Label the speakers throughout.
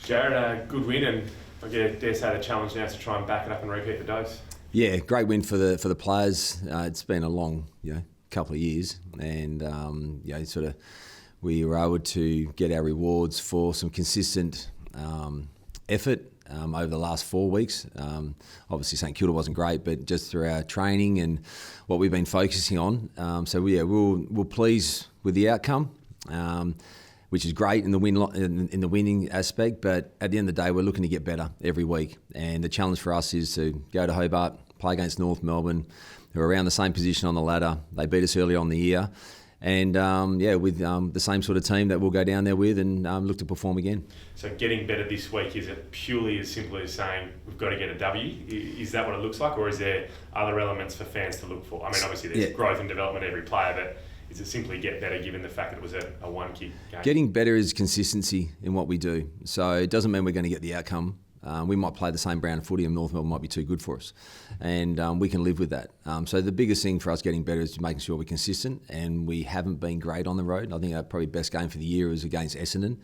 Speaker 1: Jarrad, good win, and I dare say the challenge now is to try and back it up and repeat the dose.
Speaker 2: Yeah, great win for the players. It's been a long, couple of years, and we were able to get our rewards for some consistent effort over the last 4 weeks. Obviously, St Kilda wasn't great, but just through our training and what we've been focusing on. We're pleased with the outcome. Which is great in the winning aspect, but at the end of the day, we're looking to get better every week. And the challenge for us is to go to Hobart, play against North Melbourne, who are around the same position on the ladder. They beat us early on in the year. And with the same sort of team that we'll go down there with and look to perform again.
Speaker 1: So getting better this week, is it purely as simple as saying we've got to get a W? Is that what it looks like, or is there other elements for fans to look for? I mean, obviously there's growth and development every player, but is it simply get better given the fact that it was a one-kick game?
Speaker 2: Getting better is consistency in what we do. So it doesn't mean we're going to get the outcome. We might play the same brand of footy and North Melbourne might be too good for us. And we can live with that. So the biggest thing for us getting better is making sure we're consistent, and we haven't been great on the road. I think our probably best game for the year was against Essendon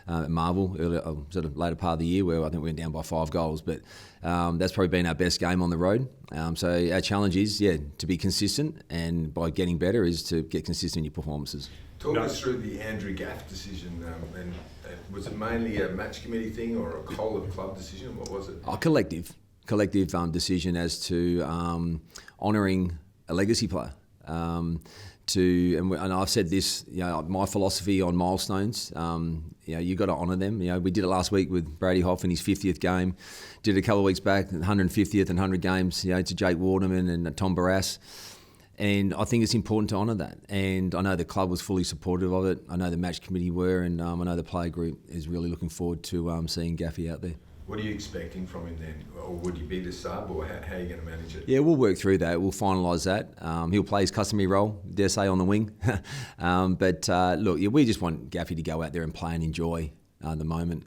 Speaker 2: at Marvel, later part of the year, where I think we went down by 5 goals. But that's probably been our best game on the road. So our challenge is, to be consistent, and by getting better is to get consistent in your performances.
Speaker 3: Talk us through the Andrew Gaff decision, and was it mainly a match committee thing or a whole of club decision? What was it?
Speaker 2: A collective decision as to honouring a legacy player. And I've said this, my philosophy on milestones, you've got to honour them. We did it last week with Brady Hoff in his 50th game. Did it a couple of weeks back, 150th and 100 games, to Jake Waterman and Tom Barrass. And I think it's important to honour that. And I know the club was fully supportive of it. I know the match committee were, and I know the player group is really looking forward to seeing Gaffy out there.
Speaker 3: What are you expecting from him then? Or would he be the sub, or how are you going to manage it?
Speaker 2: Yeah, we'll work through that. We'll finalise that. He'll play his customary role, dare say, on the wing. We just want Gaffy to go out there and play and enjoy the moment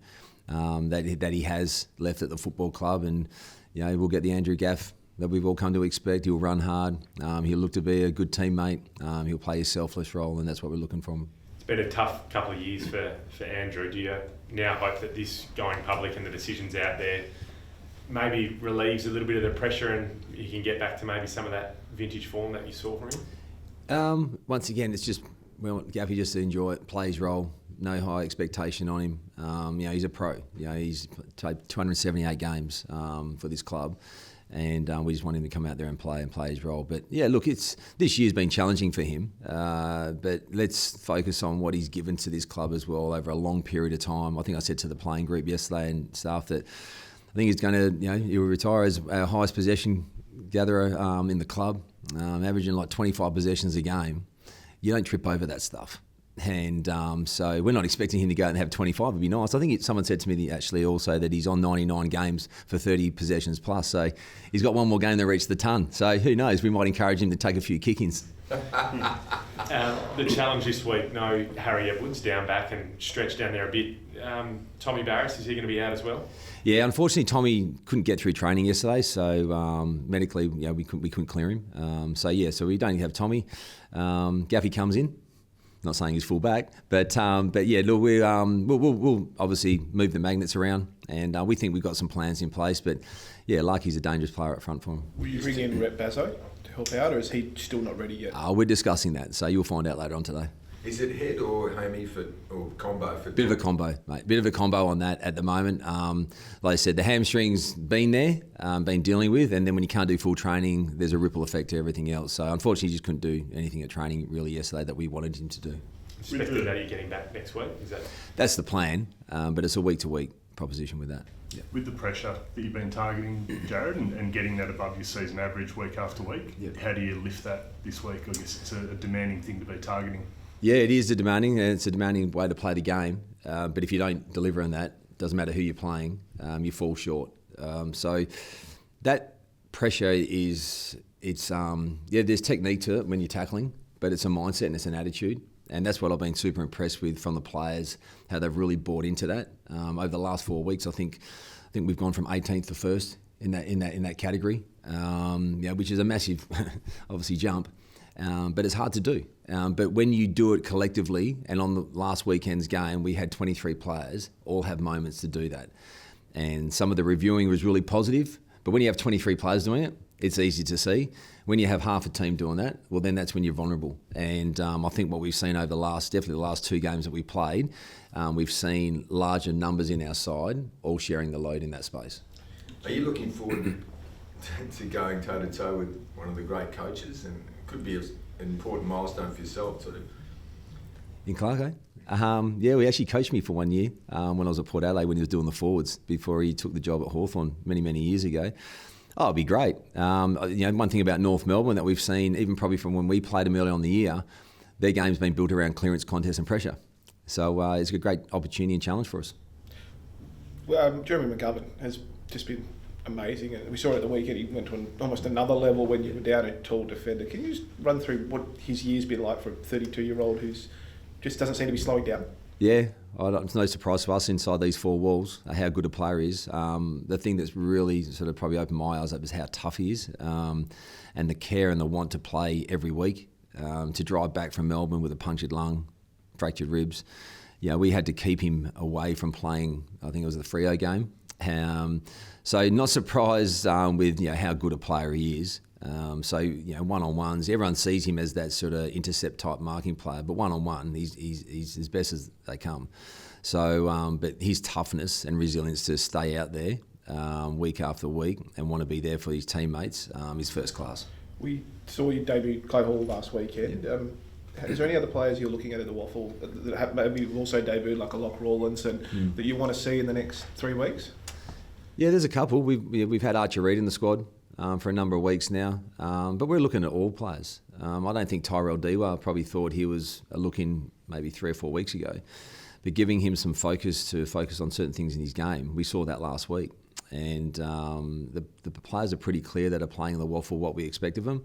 Speaker 2: that he has left at the football club. And, we'll get the Andrew Gaff that we've all come to expect. He'll run hard. He'll look to be a good teammate. He'll play his selfless role, and that's what we're looking from him.
Speaker 1: It's been a tough couple of years for Andrew. Do you now hope that this going public and the decisions out there maybe relieves a little bit of the pressure, and you can get back to maybe some of that vintage form that you saw from him?
Speaker 2: Once again, it's just, we want Gaffy just to enjoy it, play his role. No high expectation on him. He's a pro. He's played 278 games for this club. And we just want him to come out there and play his role. But this year's been challenging for him. But let's focus on what he's given to this club as well over a long period of time. I think I said to the playing group yesterday and staff that I think he's going to, he'll retire as our highest possession gatherer in the club, averaging like 25 possessions a game. You don't trip over that stuff. And so we're not expecting him to go out and have 25. It'd be nice. I think someone said to me actually also that he's on 99 games for 30 possessions plus. So he's got one more game to reach the ton. So who knows? We might encourage him to take a few kick-ins.
Speaker 1: The challenge this week, no Harry Edwards down back and stretched down there a bit. Tommy Barrass, is he going to be out as well?
Speaker 2: Yeah, unfortunately Tommy couldn't get through training yesterday, so medically we couldn't clear him. So we don't have Tommy. Gaffy comes in. Not saying he's full back, but we'll obviously move the magnets around, and we think we've got some plans in place. But Larky's a dangerous player up front for him.
Speaker 4: Will you bring in Rhett Bazzo to help out, or is he still not ready yet?
Speaker 2: We're discussing that, so you'll find out later on today.
Speaker 3: Is it head or hammy or combo for?
Speaker 2: Bit of a combo, mate. Bit of a combo on that at the moment. Like I said, the hamstring's been there, been dealing with, and then when you can't do full training, there's a ripple effect to everything else. So unfortunately, he just couldn't do anything at training really yesterday that we wanted him to do.
Speaker 1: Expected that you're getting back next week.
Speaker 2: That's the plan, but it's a week-to-week proposition with that.
Speaker 5: Yeah. With the pressure that you've been targeting, Jarrad, and getting that above your season average week after week, how do you lift that this week? I guess it's a demanding thing to be targeting.
Speaker 2: Yeah, it is it's a demanding way to play the game. But if you don't deliver on that, doesn't matter who you're playing, you fall short. So that pressure there's technique to it when you're tackling, but it's a mindset and it's an attitude. And that's what I've been super impressed with from the players, how they've really bought into that. Over the last 4 weeks, I think we've gone from 18th to 1st in that category, which is a massive, obviously, jump. but it's hard to do. But when you do it collectively, and on the last weekend's game, we had 23 players all have moments to do that. And some of the reviewing was really positive, but when you have 23 players doing it, it's easy to see. When you have half a team doing that, well, then that's when you're vulnerable. And I think what we've seen over definitely the last 2 games that we played, we've seen larger numbers in our side, all sharing the load in that space.
Speaker 3: Are you looking forward to going toe-to-toe with one of the great coaches? And it could be an important milestone for yourself too.
Speaker 2: In Clarko? Yeah, he actually coached me for 1 year when I was at Port Adelaide when he was doing the forwards before he took the job at Hawthorn many, many years ago. Oh, it'd be great. One thing about North Melbourne that we've seen, even probably from when we played them early on in the year, their game's been built around clearance, contest and pressure. So it's a great opportunity and challenge for us.
Speaker 4: Well, Jeremy McGovern has just been amazing, and we saw it at the weekend. He went to almost another level when you were down a tall defender. Can you just run through what his year's been like for a 32-year-old who's just doesn't seem to be slowing down?
Speaker 2: Yeah, it's no surprise to us inside these 4 walls how good a player he is. The thing that's really sort of probably opened my eyes up is how tough he is, and the care and the want to play every week. To drive back from Melbourne with a punctured lung, fractured ribs. We had to keep him away from playing, I think it was the Freo game. So not surprised with how good a player he is. One-on-ones, everyone sees him as that sort of intercept type marking player, but one-on-one, he's as best as they come. So, but his toughness and resilience to stay out there week after week and want to be there for his teammates is first class.
Speaker 4: We saw you debut Clay Hall last weekend. Is there any other players you're looking at the Waffle that have maybe also debuted, like a Locke Rawlinson, that you want to see in the next 3 weeks?
Speaker 2: Yeah, there's a couple. We've had Archer Reid in the squad for a number of weeks now, but we're looking at all players. I don't think Tyrell Dewar probably thought he was looking maybe 3 or 4 weeks ago, but giving him some focus on certain things in his game, we saw that last week. And the players are pretty clear that are playing the Waffle what we expect of them.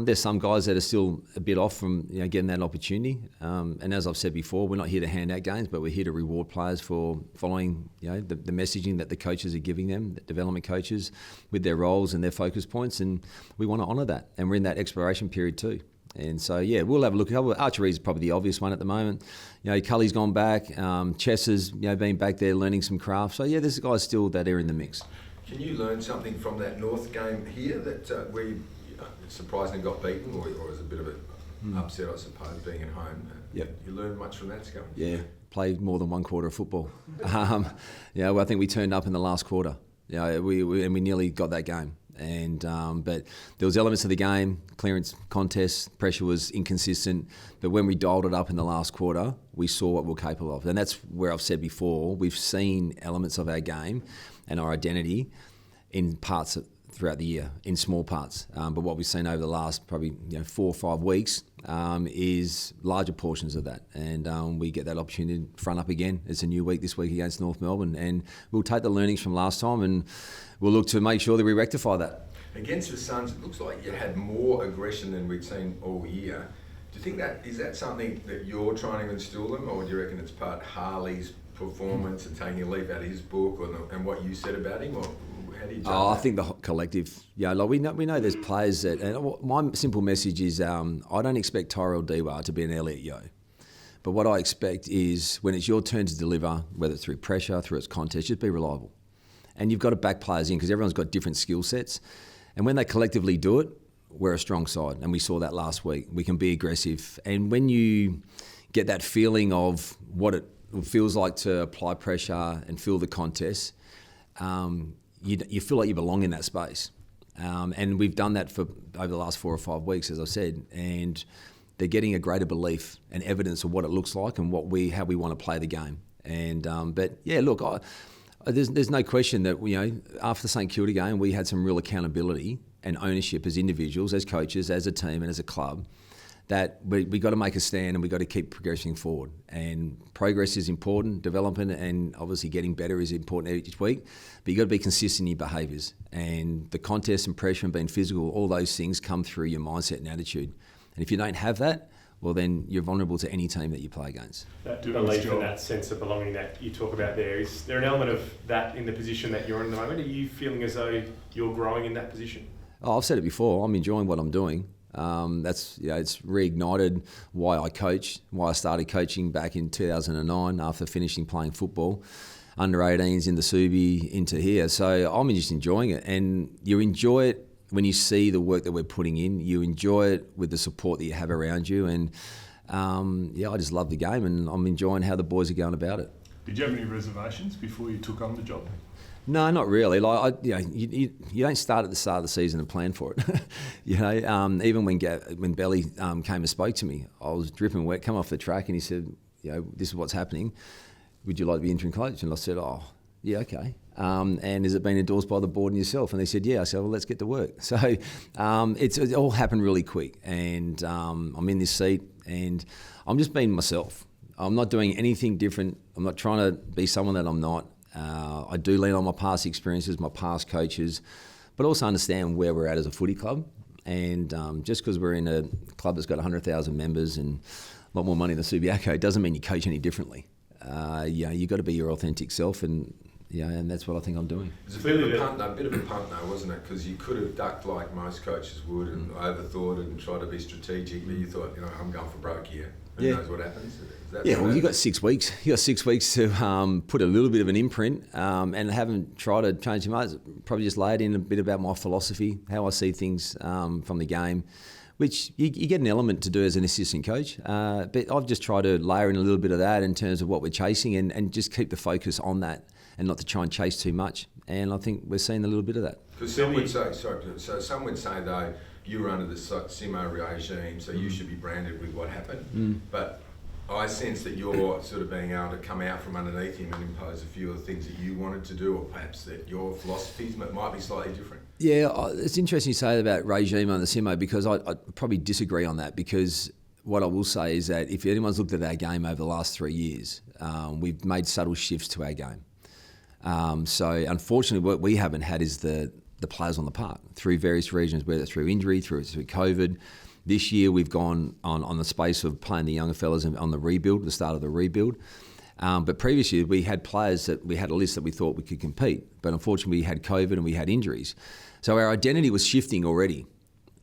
Speaker 2: There's some guys that are still a bit off from getting that opportunity. And as I've said before, we're not here to hand out games, but we're here to reward players for following the messaging that the coaches are giving them, the development coaches, with their roles and their focus points. And we want to honour that. And we're in that exploration period too. And so, we'll have a look. Archery is probably the obvious one at the moment. Cully's gone back. Chess has been back there learning some craft. So, there's guys still that are in the mix.
Speaker 3: Can you learn something from that North game here that where you surprisingly got beaten, or was a bit of an upset, I suppose, being at home?
Speaker 2: Yep.
Speaker 3: You learned much from that, Scott?
Speaker 2: Yeah, played more than 1 quarter of football. I think we turned up in the last quarter. We nearly got that game. And but there was elements of the game, clearance, contest, pressure was inconsistent. But when we dialed it up in the last quarter, we saw what we're capable of. And that's where I've said before, we've seen elements of our game and our identity in parts throughout the year, in small parts. But what we've seen over the last probably 4 or 5 weeks is larger portions of that. And we get that opportunity to front up again. It's a new week this week against North Melbourne. And we'll take the learnings from last time and we'll look to make sure that we rectify that.
Speaker 3: Against the Suns, it looks like you had more aggression than we'd seen all year. Do you think is that something that you're trying to instill them, or do you reckon it's part Harley's performance and taking a leaf out of his book and what you said about him, or how do you judge that?
Speaker 2: I think the collective. We know there's players that. And my simple message is, I don't expect Tyrell Dewar to be an Elliot Yeo. But what I expect is when it's your turn to deliver, whether it's through pressure, through its contest, just be reliable. And you've got to back players in because everyone's got different skill sets. And when they collectively do it, we're a strong side. And we saw that last week. We can be aggressive. And when you get that feeling of what it feels like to apply pressure and feel the contest, you feel like you belong in that space. And we've done that for over the last 4 or 5 weeks, as I said. And they're getting a greater belief and evidence of what it looks like and how we want to play the game. And there's no question that after the St Kilda game we had some real accountability and ownership as individuals, as coaches, as a team and as a club, that we got to make a stand and we got to keep progressing forward. And progress is important, development and obviously getting better is important each week, but you got to be consistent in your behaviours. And the contest and pressure and being physical, all those things come through your mindset and attitude. And if you don't have that, well then you're vulnerable to any team that you play against.
Speaker 1: That belief and that sense of belonging that you talk about there, is there an element of that in the position that you're in at the moment? Are you feeling as though you're growing in that position?
Speaker 2: I've said it before, I'm enjoying what I'm doing. That's it's reignited why I coach, why I started coaching back in 2009 after finishing playing football, under 18s in the Subi into here. So I'm just enjoying it, and you enjoy it when you see the work that we're putting in. You enjoy it with the support that you have around you, and I just love the game, and I'm enjoying how the boys are going about it.
Speaker 5: Did you have any reservations before you took on the job?
Speaker 2: No, not really. You don't start at the start of the season and plan for it. Even when Belly came and spoke to me, I was dripping wet, come off the track, and he said, this is what's happening. Would you like to be interim coach? And I said, oh, yeah, okay. And has it been endorsed by the board and yourself? And they said, yeah. I said, well, let's get to work. So it all happened really quick, and I'm in this seat, and I'm just being myself. I'm not doing anything different. I'm not trying to be someone that I'm not. I do lean on my past experiences, my past coaches, but also understand where we're at as a footy club. And just because we're in a club that's got 100,000 members and a lot more money than Subiaco, doesn't mean you coach any differently. You've got to be your authentic self, and that's what I think I'm doing.
Speaker 3: It was a bit of a punt though, wasn't it? Because you could have ducked like most coaches would and overthought it and tried to be strategic, but you thought, I'm going for broke here. Who knows what happens?
Speaker 2: You've got 6 weeks. You've got 6 weeks to put a little bit of an imprint, and haven't tried to change too much. Probably just laid in a bit about my philosophy, how I see things from the game, which you get an element to do as an assistant coach. But I've just tried to layer in a little bit of that in terms of what we're chasing, and just keep the focus on that and not to try and chase too much. And I think we're seeing a little bit of that.
Speaker 3: Because some would say, though, you were under the Simo regime, so you should be branded with what happened. But I sense that you're sort of being able to come out from underneath him and impose a few of the things that you wanted to do, or perhaps that your philosophies might be slightly different. Yeah,
Speaker 2: it's interesting you say about regime under Simo, because I probably disagree on that, because what I will say is that if anyone's looked at our game over the last 3 years, we've made subtle shifts to our game. So unfortunately what we haven't had is the players on the park through various regions, whether through injury, through COVID. This year we've gone on the space of playing the younger fellas on the rebuild, the start of the rebuild. But previous year we had players that we had a list that we thought we could compete, but unfortunately we had COVID and we had injuries. So our identity was shifting already.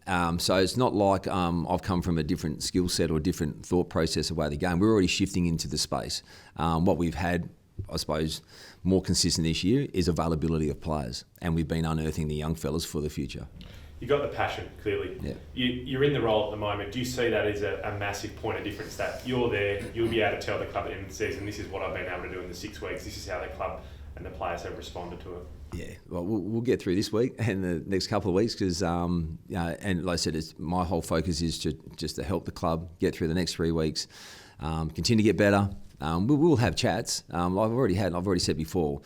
Speaker 2: So it's not like I've come from a different skill set or different thought process of way of the game. We're already shifting into the space. What we've had, I suppose, more consistent this year is availability of players, and we've been unearthing the young fellas for the future.
Speaker 1: You got the passion, clearly. Yeah. You're in the role at the moment. Do you see that as a massive point of difference, that you're there, you'll be able to tell the club at the end of the season, this is what I've been able to do in the 6 weeks, this is how the club and the players have responded to it?
Speaker 2: Yeah, well, we'll get through this week and the next couple of weeks, because, and like I said, my whole focus is to help the club get through the next 3 weeks, continue to get better. We'll have chats. I've already said before,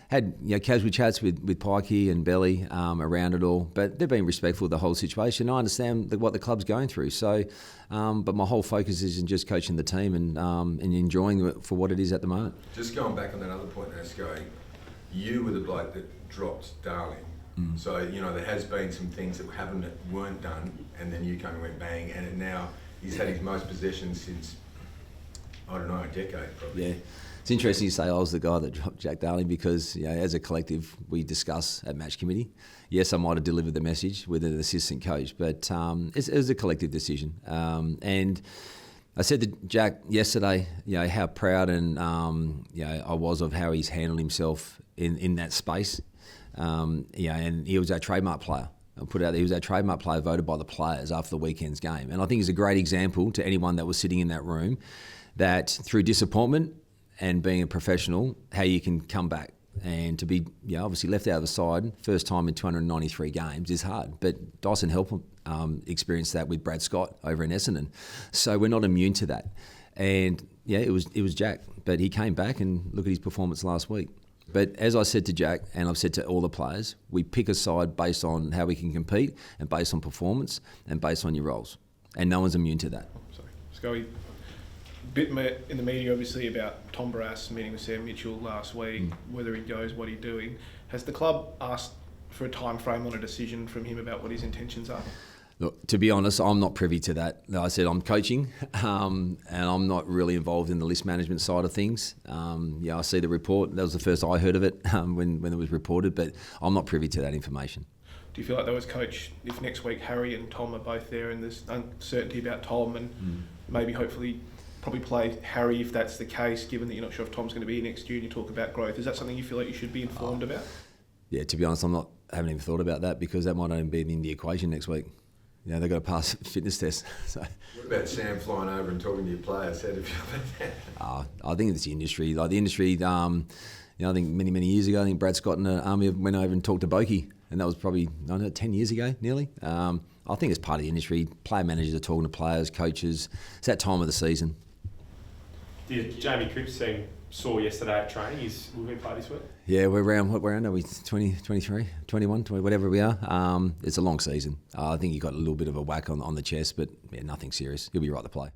Speaker 2: had casual chats with Pikey and Belly around it all, but they've been respectful of the whole situation. I understand what the club's going through, so but my whole focus is in just coaching the team and enjoying it for what it is at the moment.
Speaker 3: Just going back on that other point, Asco, you were the bloke that dropped Darling. So there has been some things that weren't done, and then you came and went bang, and now he's had his most possessions since, I don't know, a decade probably.
Speaker 2: Yeah. It's interesting you say I was the guy that dropped Jack Darling, because as a collective we discuss at match committee. Yes, I might have delivered the message with an assistant coach, but it was a collective decision. And I said to Jack yesterday, how proud and I was of how he's handled himself in that space. And he was our trademark player. I'll put it out there, he was our trademark player voted by the players after the weekend's game. And I think he's a great example to anyone that was sitting in that room, that through disappointment and being a professional, how you can come back. And to be obviously left out of the side, first time in 293 games is hard. But Dyson Help experienced that with Brad Scott over in Essendon. So we're not immune to that. And it was Jack. But he came back, and look at his performance last week. But as I said to Jack, and I've said to all the players, we pick a side based on how we can compete, and based on performance, and based on your roles. And no one's immune to that.
Speaker 4: Sorry. Scully. Bit in the media obviously about Tom Barrass meeting with Sam Mitchell last week, whether he goes, what he's doing. Has the club asked for a time frame on a decision from him about what his intentions are?
Speaker 2: Look, to be honest, I'm not privy to that. Like I said, I'm coaching, and I'm not really involved in the list management side of things. I see the report. That was the first I heard of it when it was reported, but I'm not privy to that information.
Speaker 4: Do you feel like though as coach, if next week Harry and Tom are both there and there's uncertainty about Tom and maybe hopefully probably play Harry if that's the case, given that you're not sure if Tom's going to be here next year and you talk about growth, is that something you feel like you should be informed about?
Speaker 2: Yeah, to be honest, haven't even thought about that because that might not even be in the equation next week. You know, they've got to pass a fitness test. So.
Speaker 3: What about Sam flying over and talking to your players? How do you feel about that?
Speaker 2: I think it's the industry. Like the industry, you know, I think many years ago, I think Brad Scott and the Army went over and talked to Boakey, and that was probably, I don't know, 10 years ago, nearly. I think it's part of the industry. Player managers are talking to players, coaches. It's that time of the season.
Speaker 1: Did Jamie Cripps saw yesterday at training? Will we play this week?
Speaker 2: Yeah, we're around, what round are we? 20, 23, 21, 20, whatever we are. It's a long season. I think he got a little bit of a whack on the chest, but yeah, nothing serious. He'll be right to play.